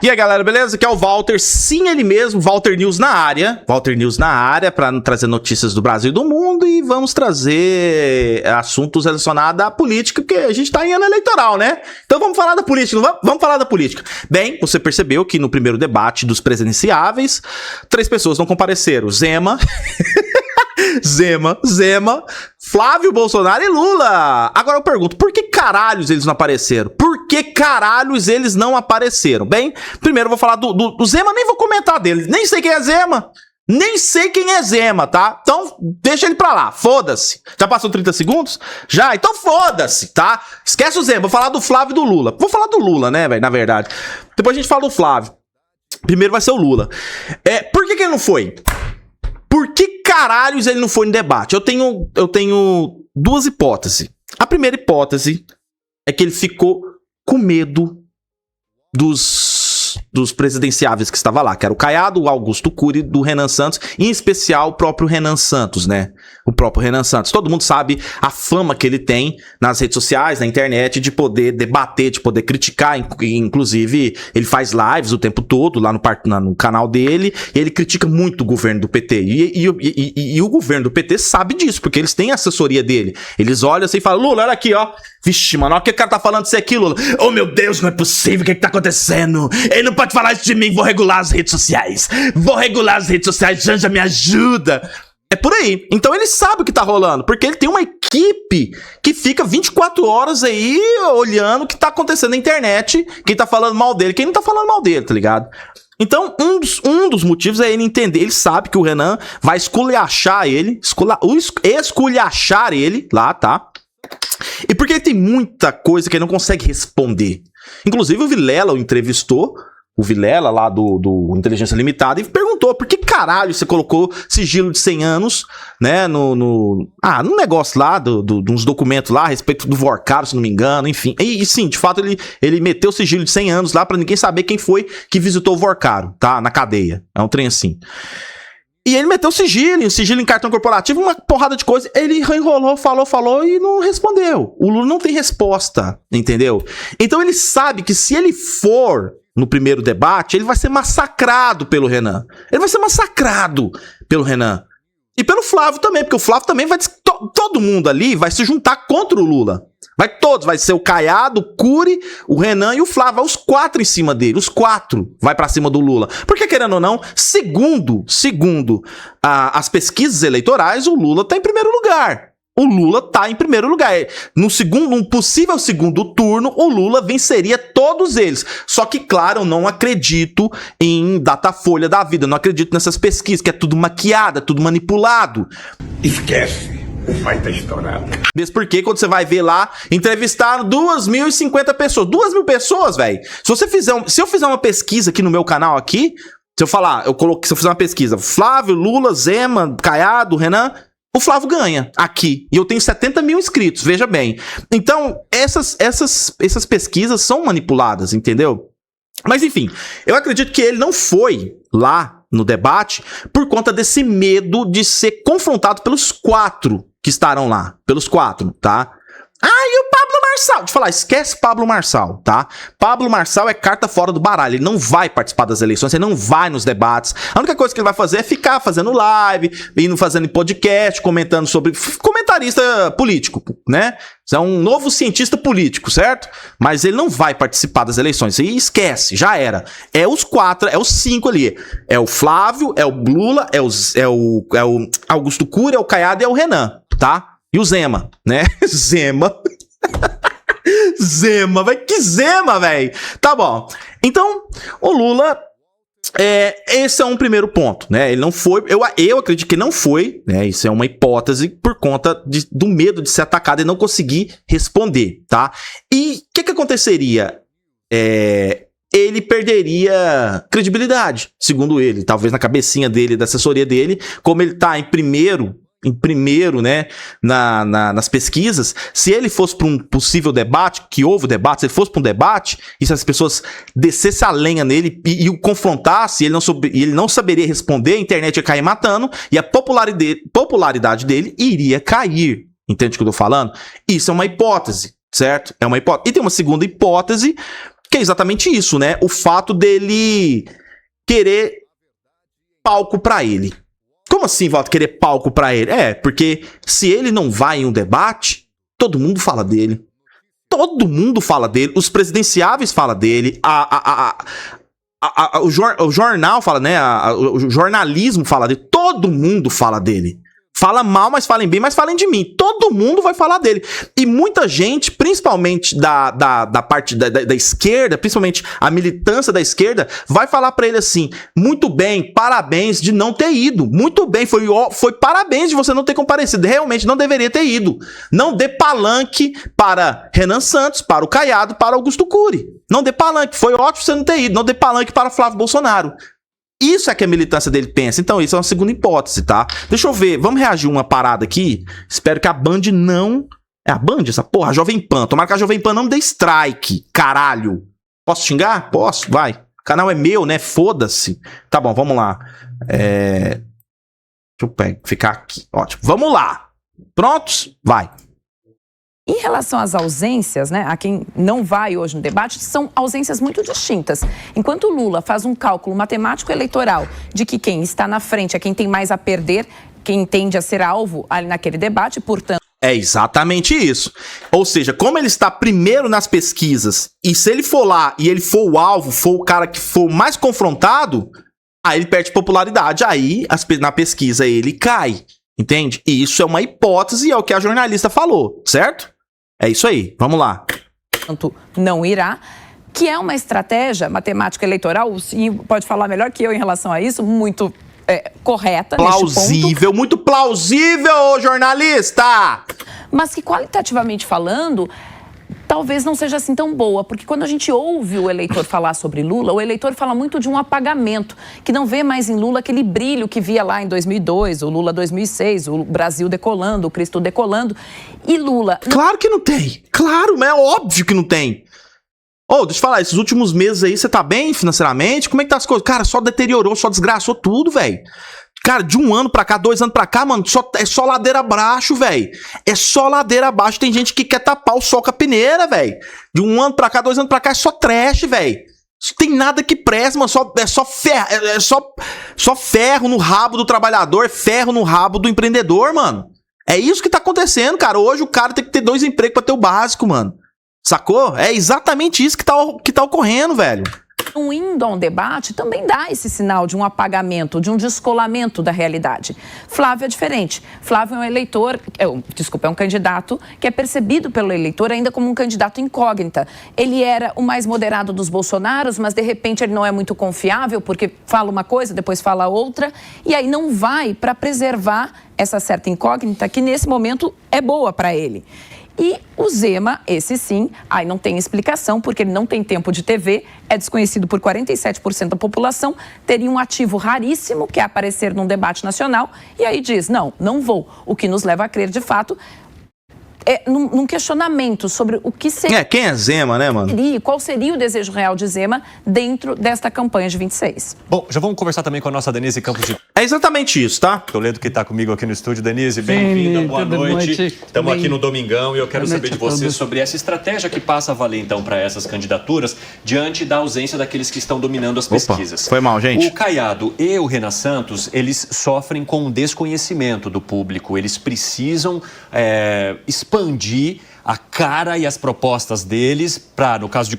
E aí, galera, beleza? Aqui é o Walter, sim, ele mesmo, Walter News na área. Walter News na área, para trazer notícias do Brasil e do mundo, e vamos trazer assuntos relacionados à política, porque a gente tá em ano eleitoral, né? Então vamos falar da política, não vamos falar da política. Bem, você percebeu que no primeiro debate dos presidenciáveis, 3 pessoas não compareceram. Zema... Zema, Flávio Bolsonaro e Lula. Agora eu pergunto, por que caralhos eles não apareceram? Por que caralhos eles não apareceram? Bem, primeiro eu vou falar do Zema, nem vou comentar dele, nem sei quem é Zema. Nem sei quem é Zema, tá? Então, deixa ele pra lá, foda-se. Já passou 30 segundos? Já? Então foda-se, tá? Esquece o Zema, vou falar do Flávio e do Lula. Vou falar do Lula, né, velho, na verdade. Depois a gente fala do Flávio. Primeiro vai ser o Lula. Por que ele não foi? Por que caralhos ele não foi no debate? Eu tenho 2 hipóteses. A primeira hipótese é que ele ficou com medo dos presidenciáveis que estava lá, que era o Caiado, o Augusto Cury, do Renan Santos, em especial o próprio Renan Santos, né? O próprio Renan Santos. Todo mundo sabe a fama que ele tem nas redes sociais, na internet, de poder debater, de poder criticar. Inclusive, ele faz lives o tempo todo lá no canal dele, e ele critica muito o governo do PT. E o governo do PT sabe disso, porque eles têm a assessoria dele. Eles olham assim e falam, Lula, olha aqui, ó. Vixe, mano, olha o que o cara tá falando disso aqui, Lula. Oh, meu Deus, não é possível, o que tá acontecendo? Ele não pode falar isso de mim, vou regular as redes sociais. Janja, me ajuda. É por aí. Então ele sabe o que tá rolando, porque ele tem uma equipe que fica 24 horas aí olhando o que tá acontecendo na internet, quem tá falando mal dele, quem não tá falando mal dele, tá ligado? Então, um dos motivos é ele entender, ele sabe que o Renan vai esculachar ele lá, tá? E porque ele tem muita coisa que ele não consegue responder. Inclusive o Vilela o entrevistou, o Vilela lá do Inteligência Limitada, e perguntou por que caralho você colocou sigilo de 100 anos, né, no negócio lá, uns documentos lá a respeito do Vorcaro, se não me engano, enfim. E sim, de fato, ele meteu sigilo de 100 anos lá pra ninguém saber quem foi que visitou o Vorcaro, tá, na cadeia. É um trem assim. E ele meteu sigilo em cartão corporativo, uma porrada de coisa. Ele enrolou, falou e não respondeu. O Lula não tem resposta, entendeu? Então ele sabe que se ele for no primeiro debate, ele vai ser massacrado pelo Renan. Ele vai ser massacrado pelo Renan. E pelo Flávio também, porque o Flávio também vai... Todo mundo ali vai se juntar contra o Lula. Vai ser o Caiado, o Cury, o Renan e o Flávio, vai os 4 em cima dele, os 4 vai pra cima do Lula. Porque, querendo ou não, segundo as pesquisas eleitorais, o Lula tá em primeiro lugar. Num possível segundo turno, o Lula venceria todos eles. Só que, claro, eu não acredito em Datafolha da vida, eu não acredito nessas pesquisas, que é tudo maquiada, tudo manipulado. Esquece. O pai tá estourado. Mesmo porque quando você vai ver lá, entrevistaram 2.050 pessoas. 2.000 pessoas, velho. Se eu fizer uma pesquisa aqui no meu canal aqui, se eu fizer uma pesquisa, Flávio, Lula, Zema, Caiado, Renan, o Flávio ganha aqui. E eu tenho 70 mil inscritos, veja bem. Então, essas pesquisas são manipuladas, entendeu? Mas enfim, eu acredito que ele não foi lá no debate por conta desse medo de ser confrontado pelos 4 que estarão lá. Pelos 4, tá? E o Pablo Marçal? Deixa eu falar, esquece Pablo Marçal, tá? Pablo Marçal é carta fora do baralho. Ele não vai participar das eleições, ele não vai nos debates. A única coisa que ele vai fazer é ficar fazendo live, indo fazendo podcast, comentando sobre... Comentarista político, né? É um novo cientista político, certo? Mas ele não vai participar das eleições. E esquece, já era. É os 4, é os 5 ali. É o Flávio, é o Lula, é o Augusto Cury, é o Caiado e é o Renan, tá? E o Zema, né? Zema, vai que Zema, velho. Tá bom. Então, o Lula, esse é um primeiro ponto, né? Ele não foi, eu acredito que não foi, né? Isso é uma hipótese por conta do medo de ser atacado e não conseguir responder, tá? E o que aconteceria? Ele perderia credibilidade, segundo ele, talvez na cabecinha dele, da assessoria dele, como ele tá em primeiro, né, nas pesquisas. Se ele fosse para um possível debate, que houve debate, se ele fosse para um debate, e se as pessoas descessem a lenha nele e o confrontassem, ele não saberia responder, a internet ia cair matando, e a popularidade dele iria cair. Entende o que eu tô falando? Isso é uma hipótese, certo? É uma hipótese. E tem uma segunda hipótese, Que é exatamente isso, né? O fato dele querer palco pra ele. Como assim, Walter, querer palco pra ele? Porque se ele não vai em um debate, todo mundo fala dele. Todo mundo fala dele. Os presidenciáveis falam dele. O jornal fala, né? O jornalismo fala dele. Todo mundo fala dele. Fala mal, mas falem bem, mas falem de mim. Todo mundo vai falar dele. E muita gente, principalmente da parte da esquerda, principalmente a militância da esquerda, vai falar pra ele assim: muito bem, parabéns de não ter ido. Muito bem, foi parabéns de você não ter comparecido. Realmente não deveria ter ido. Não dê palanque para Renan Santos, para o Caiado, para Augusto Cury. Não dê palanque. Foi ótimo você não ter ido. Não dê palanque para Flávio Bolsonaro. Isso é que a militância dele pensa. Então, isso é uma segunda hipótese, tá? Deixa eu ver. Vamos reagir uma parada aqui. Espero que a Band não... É a Band essa porra? A Jovem Pan. Tomara que a Jovem Pan não me dê strike. Caralho. Posso xingar? Posso? Vai. O canal é meu, né? Foda-se. Tá bom, vamos lá. Deixa eu ficar aqui. Ótimo. Vamos lá. Prontos? Vai. Em relação às ausências, né, a quem não vai hoje no debate, são ausências muito distintas. Enquanto o Lula faz um cálculo matemático eleitoral de que quem está na frente é quem tem mais a perder, quem tende a ser alvo ali naquele debate, portanto... É exatamente isso. Ou seja, como ele está primeiro nas pesquisas, e se ele for lá e ele for o alvo, for o cara que for mais confrontado, aí ele perde popularidade, aí na pesquisa ele cai. Entende? E isso é uma hipótese e é o que a jornalista falou, certo? É isso aí, vamos lá. Não irá, que é uma estratégia matemática eleitoral, e pode falar melhor que eu em relação a isso, muito correta. Plausível, muito plausível, jornalista! Mas que qualitativamente falando... talvez não seja assim tão boa, porque quando a gente ouve o eleitor falar sobre Lula, o eleitor fala muito de um apagamento, que não vê mais em Lula aquele brilho que via lá em 2002, o Lula 2006, o Brasil decolando, o Cristo decolando, e Lula... Claro que não tem, claro, mas é óbvio que não tem. Deixa eu falar, esses últimos meses aí, você tá bem financeiramente? Como é que tá as coisas? Cara, só deteriorou, só desgraçou tudo, velho. Cara, de 1 ano pra cá, 2 anos pra cá, mano, é só ladeira abaixo, velho. É só ladeira abaixo. Tem gente que quer tapar o sol com a peneira, velho. De 1 ano pra cá, 2 anos pra cá, é só trash, velho. Não tem nada que presta, mano. Só ferro no rabo do trabalhador, ferro no rabo do empreendedor, mano. É isso que tá acontecendo, cara. Hoje o cara tem que ter 2 empregos pra ter o básico, mano. Sacou? É exatamente isso que tá ocorrendo, velho. Indo a um debate também dá esse sinal de um apagamento, de um descolamento da realidade. Flávio é diferente. Flávio é um eleitor, é um candidato que é percebido pelo eleitor ainda como um candidato incógnita. Ele era o mais moderado dos Bolsonaros, mas de repente ele não é muito confiável porque fala uma coisa, depois fala outra, e aí não vai para preservar essa certa incógnita que nesse momento é boa para ele. E o Zema, esse sim, aí não tem explicação, porque ele não tem tempo de TV, é desconhecido por 47% da população, teria um ativo raríssimo, que é aparecer num debate nacional, e aí diz, não vou. O que nos leva a crer, de fato, num questionamento sobre o que seria... Quem é Zema, né, mano? Qual seria o desejo real de Zema dentro desta campanha de 26? Bom, já vamos conversar também com a nossa Denise Campos de... É exatamente isso, tá? Toledo, que está comigo aqui no estúdio. Denise, bem-vinda, boa noite. Estamos aqui no Domingão e eu quero saber de você sobre essa estratégia que passa a valer, então, para essas candidaturas diante da ausência daqueles que estão dominando as pesquisas. Foi mal, gente. O Caiado e o Renan Santos, eles sofrem com um desconhecimento do público. Eles precisam expandir a cara e as propostas deles para, no caso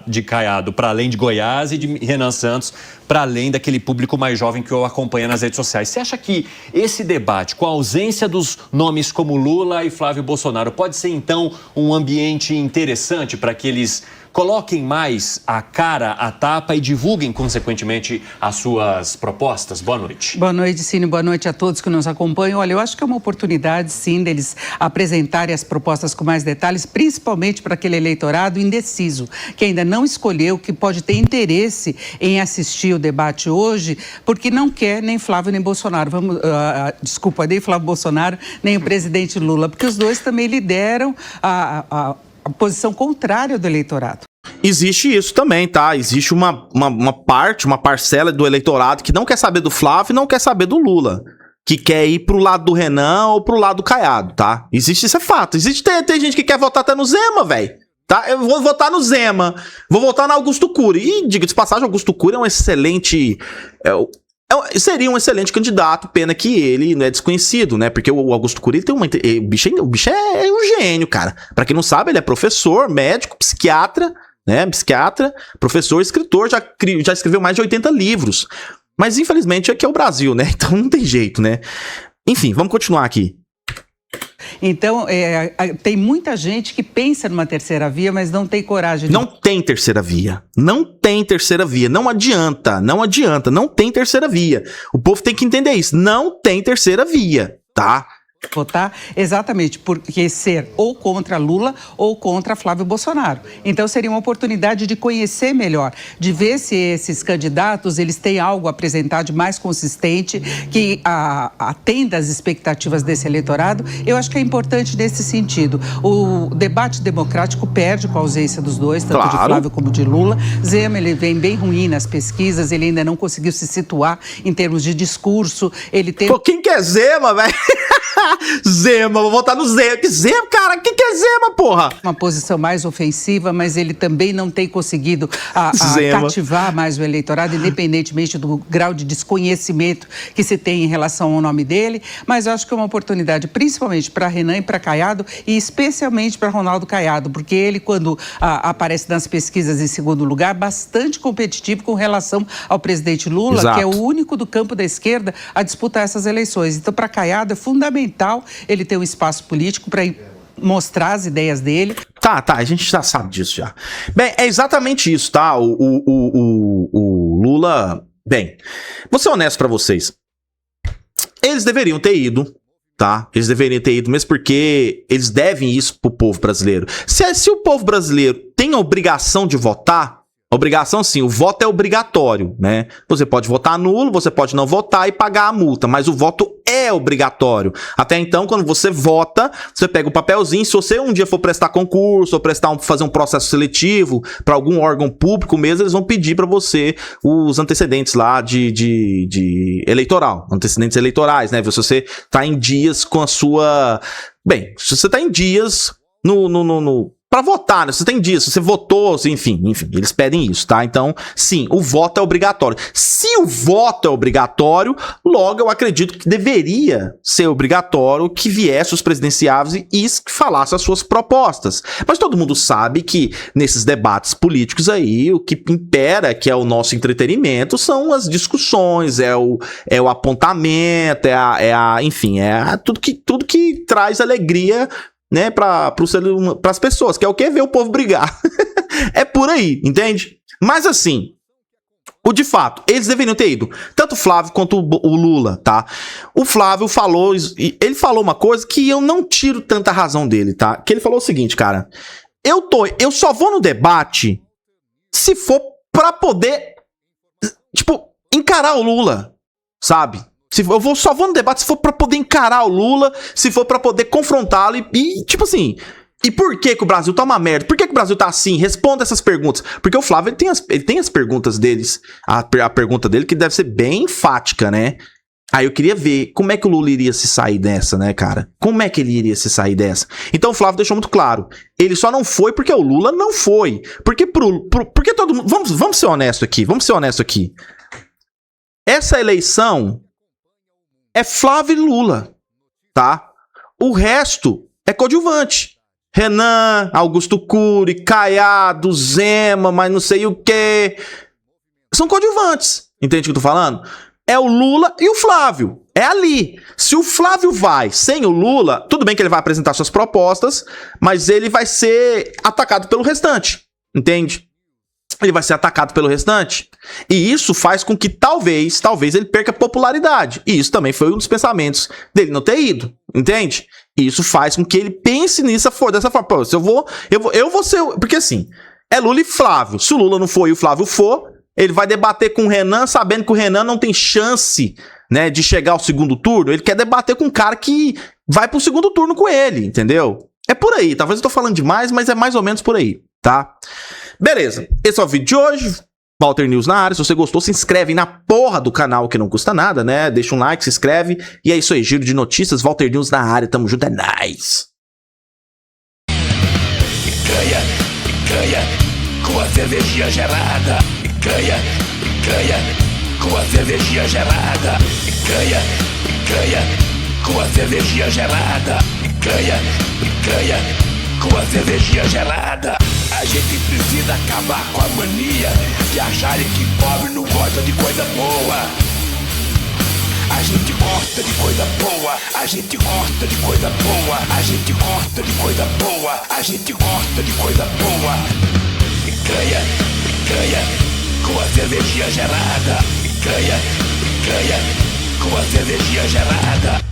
de Caiado, para além de Goiás, e de Renan Santos, para além daquele público mais jovem que o acompanha nas redes sociais. Você acha que esse debate, com a ausência dos nomes como Lula e Flávio Bolsonaro, pode ser, então, um ambiente interessante para que eles coloquem mais a cara à tapa e divulguem, consequentemente, as suas propostas? Boa noite. Boa noite, Cine. Boa noite a todos que nos acompanham. Olha, eu acho que é uma oportunidade, sim, deles apresentarem as propostas com mais detalhes, principalmente para aquele eleitorado indeciso, que ainda não escolheu, que pode ter interesse em assistir o debate hoje, porque não quer nem Flávio nem Bolsonaro. Nem Flávio Bolsonaro, nem o presidente Lula, porque os dois também lideram a posição contrária do eleitorado. Existe isso também, tá? Existe uma parcela do eleitorado que não quer saber do Flávio e não quer saber do Lula. Que quer ir pro lado do Renan ou pro lado do Caiado, tá? Existe, isso é fato. Tem gente que quer votar até no Zema, velho. tá? Eu vou votar no Zema, vou votar no Augusto Cury. E, diga de passagem, Augusto Cury é um excelente... seria um excelente candidato, pena que ele não é desconhecido, né? Porque o Augusto Cury ele tem uma... O bicho é um gênio, cara. Pra quem não sabe, ele é professor, médico, psiquiatra, né? Psiquiatra, professor, escritor, já escreveu mais de 80 livros. Mas, infelizmente, aqui é o Brasil, né? Então não tem jeito, né? Enfim, vamos continuar aqui. Então, tem muita gente que pensa numa terceira via, mas não tem coragem. Não tem terceira via. Não tem terceira via. Não adianta. Não adianta. Não tem terceira via. O povo tem que entender isso. Não tem terceira via, tá? Votar exatamente porque ser ou contra Lula ou contra Flávio Bolsonaro. Então seria uma oportunidade de conhecer melhor, de ver se esses candidatos eles têm algo a apresentar de mais consistente, que atenda às expectativas desse eleitorado. Eu acho que é importante nesse sentido. O debate democrático perde com a ausência dos dois, tanto de Flávio como de Lula. Zema, ele vem bem ruim nas pesquisas, ele ainda não conseguiu se situar em termos de discurso. Ele tem... Pô, quem que é Zema, velho? Zema, vou votar no Zema. Que Zema, cara? Que é Zema, porra? Uma posição mais ofensiva, mas ele também não tem conseguido cativar mais o eleitorado, independentemente do grau de desconhecimento que se tem em relação ao nome dele. Mas eu acho que é uma oportunidade, principalmente para Renan e para Caiado, e especialmente para Ronaldo Caiado, porque ele, quando aparece nas pesquisas em segundo lugar, bastante competitivo com relação ao presidente Lula, Exato. que é o único do campo da esquerda a disputar essas eleições. Então, para Caiado é fundamental ele ter um espaço político para mostrar as ideias dele. Tá, a gente já sabe disso já. Bem, é exatamente isso, tá? O Lula... Bem, vou ser honesto pra vocês. Eles deveriam ter ido, tá? Eles deveriam ter ido, mesmo porque eles devem isso pro povo brasileiro. Se o povo brasileiro tem a obrigação de votar, obrigação sim, o voto é obrigatório, né? Você pode votar nulo, você pode não votar e pagar a multa, mas o voto é obrigatório. Até então, quando você vota, você pega o papelzinho, se você um dia for prestar concurso ou fazer um processo seletivo para algum órgão público mesmo, eles vão pedir para você os antecedentes lá de eleitoral, antecedentes eleitorais, né? Se você tá em dias com a sua... Bem, se você tá em dias pra votar, né? Você tem dias, se você votou, enfim, eles pedem isso, tá? Então, sim, o voto é obrigatório. Se o voto é obrigatório, logo eu acredito que deveria ser obrigatório que viesse os presidenciáveis e falasse as suas propostas. Mas todo mundo sabe que nesses debates políticos aí, o que impera, que é o nosso entretenimento, são as discussões, é o apontamento, enfim, tudo que traz alegria, né, para as pessoas, que é o que? Ver o povo brigar. É por aí, entende? Mas assim, de fato, eles deveriam ter ido, tanto o Flávio quanto o Lula, tá? O Flávio falou, ele falou uma coisa que eu não tiro tanta razão dele, tá? Que ele falou o seguinte, cara, eu só vou no debate se for pra poder, tipo, encarar o Lula, sabe? Só vou no debate se for pra poder encarar o Lula, se for pra poder confrontá-lo e tipo assim... E por que o Brasil tá uma merda? Por que o Brasil tá assim? Responda essas perguntas. Porque o Flávio, ele tem as perguntas deles, a pergunta dele que deve ser bem enfática, né? Aí eu queria ver como é que o Lula iria se sair dessa, né, cara? Como é que ele iria se sair dessa? Então o Flávio deixou muito claro. Ele só não foi porque o Lula não foi. Porque todo mundo... Vamos ser honestos aqui. Essa eleição... é Flávio e Lula, tá? O resto é coadjuvante. Renan, Augusto Cury, Caiado, Zema, mas não sei o quê. São coadjuvantes. Entende o que eu tô falando? É o Lula e o Flávio. É ali. Se o Flávio vai sem o Lula, tudo bem que ele vai apresentar suas propostas, mas ele vai ser atacado pelo restante. Entende? Ele vai ser atacado pelo restante. E isso faz com que talvez ele perca popularidade. E isso também foi um dos pensamentos dele não ter ido. Entende? E isso faz com que ele pense nisso dessa forma. Pô, se eu vou ser... Porque assim, é Lula e Flávio. Se o Lula não for e o Flávio for, ele vai debater com o Renan, sabendo que o Renan não tem chance, né, de chegar ao segundo turno. Ele quer debater com um cara que vai pro segundo turno com ele, entendeu? É por aí. Talvez eu tô falando demais, mas é mais ou menos por aí, tá? Beleza, esse é o vídeo de hoje. Walter News na área. Se você gostou, se inscreve na porra do canal, que não custa nada, né? Deixa um like, se inscreve. E é isso aí, giro de notícias. Walter News na área. Tamo junto, é nóis. Picanha. picanha, com a cervejinha gelada. Picanha, picanha, com a cervejinha gelada. Picanha, picanha, com a cervejinha gelada. Picanha, picanha, com a cervejinha gelada. A gente precisa acabar com a mania de acharem que pobre não gosta de coisa boa. A gente gosta de coisa boa, a gente gosta de coisa boa, a gente gosta de coisa boa, a gente gosta de coisa boa. Picanha, picanha, com a cervejinha gelada. Picanha, picanha, com a cervejinha gelada.